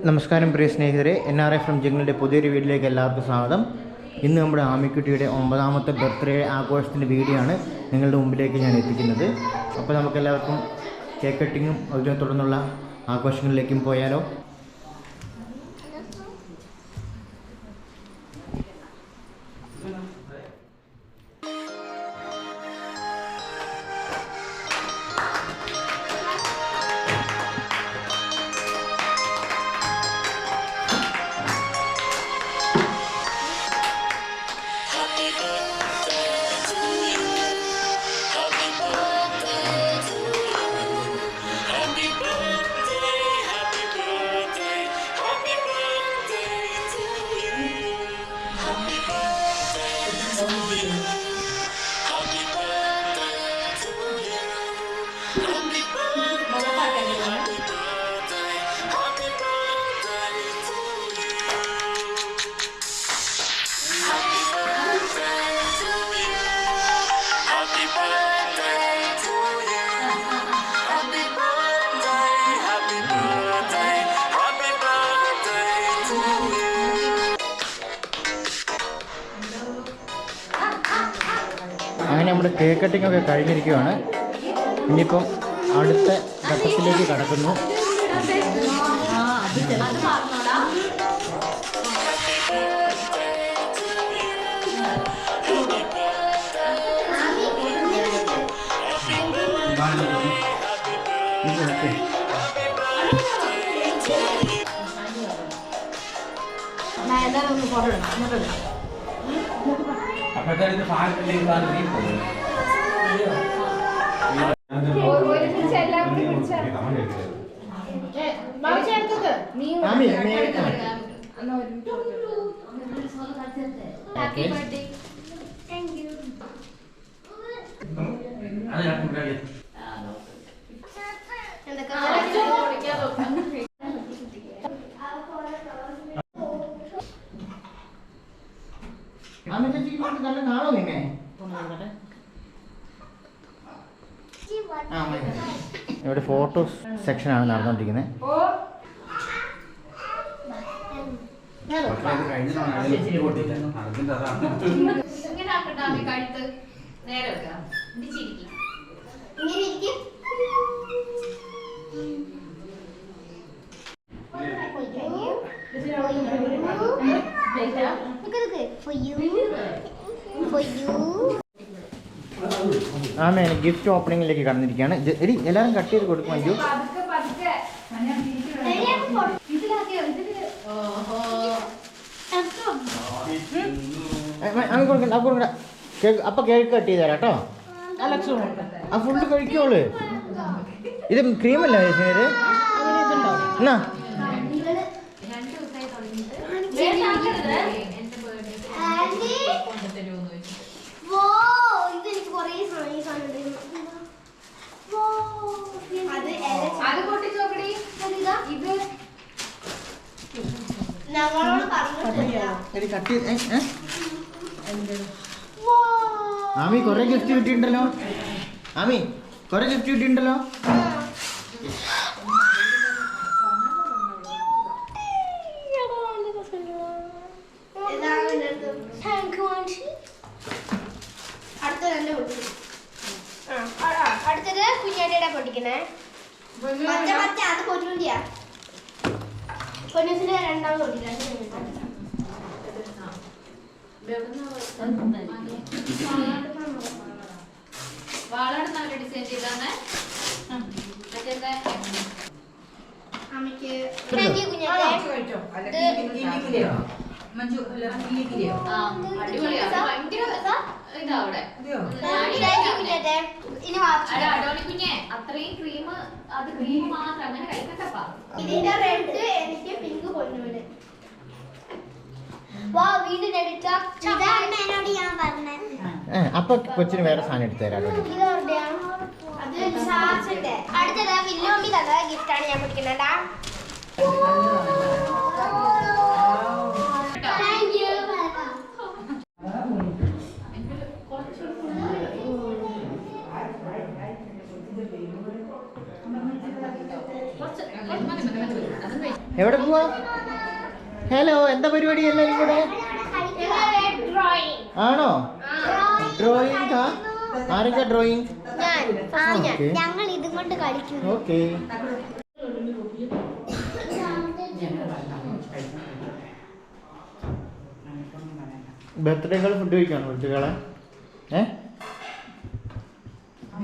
നമസ്കാരം പ്രിയ സ്നേഹിതരെ, NRI from ജംഗിളിൻ്റെ പുതിയൊരു വീഡിയോയിലേക്ക് എല്ലാവർക്കും സ്വാഗതം. ഇന്ന് നമ്മുടെ ആമിക്കുട്ടിയുടെ 9ാമത്തെ ബർത്ത്ഡേ ആഘോഷത്തിൻ്റെ വീഡിയോ ആണ് നിങ്ങളുടെ മുമ്പിലേക്ക് ഞാൻ എത്തിക്കുന്നത്. അപ്പോൾ നമുക്കെല്ലാവർക്കും കേക്ക് കട്ടിങ്ങും അതിനെ തുടർന്നുള്ള ആഘോഷങ്ങളിലേക്കും പോയാലോ. അങ്ങനെ നമ്മുടെ കേക്ക് കട്ടിംഗ് ഒക്കെ കഴിഞ്ഞിരിക്കുകയാണ്. ഇനിയിപ്പം അടുത്ത ഘട്ടത്തിലേക്ക് കടക്കുന്നു. ഇവിടെ ഫോട്ടോസ് സെക്ഷനാണ് നടന്നുകൊണ്ടിരിക്കുന്നത്. ആമേ ഗിഫ്റ്റ് ഓപ്പണിങ്ങിലേക്ക് കടന്നിരിക്കുകയാണ്. എടി എല്ലാവരും കട്ട് ചെയ്ത് കൊടുക്കും. അയ്യോ കൊടുക്കണ്ട. അപ്പൊ കേക്ക് കട്ട് ചെയ്ത് തരാം കേട്ടോ. ആ ഫുള്ള് കഴിക്കോള്. ഇത് ക്രീമല്ല ഇത് എന്നാ ആമി കൊറേ ഗിഫ്റ്റ് കിട്ടിയിട്ടുണ്ടല്ലോ. ആമി കൊറേ ഗിഫ്റ്റ് കിട്ടിയിട്ടുണ്ടല്ലോ. അടുത്തത് കുഞ്ഞാടിയുടെ പൊട്ടിക്കണേ. അത് പൊന്നൂന്റെയാ. പൊന്നൂസിന്റെ രണ്ടാമത് പൊട്ടിക്കാൻ അത്രയും ക്രീം അത് ക്രീം മാത്രം അങ്ങനെ കഴിക്കട്ടപ്പാ. ഇതിന്റെ റെഡ് എനിക്ക് പിങ്ക് പൊന്നൂര്. അപ്പൊ കൊച്ചിന് വേറെ സാധനം എടുത്തു തരാം. അടുത്തത് വില്ലോമ്പി തന്ന ഗിഫ്റ്റാണ് ഞാൻ പിടിക്കുന്നത്. എവിടെ പോവാ? ഹലോ, എന്താ പരിപാടി എല്ലാവരും കൂടെ? ഡ്രോയിങ് ആണോ? ഡ്രോയിങ് ആരൊക്കെ ഡ്രോയിങ്? Okay. ഞങ്ങൾ ഇതും കൊണ്ട് കളിക്കുന്നു. ഓക്കെ. ബർത്ത്ഡേകൾ ഫുഡ് കഴിക്കാണോ കുട്ടികളെ?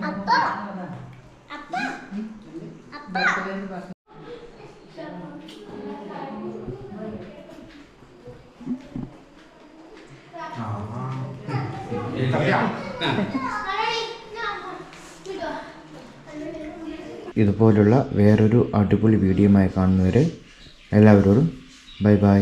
അപ്പ അപ്പ അപ്പ ഇതുപോലുള്ള വേറൊരു അടിപൊളി വീഡിയോയുമായി കാണുന്നവരെ എല്ലാവരോടും ബൈ ബൈ.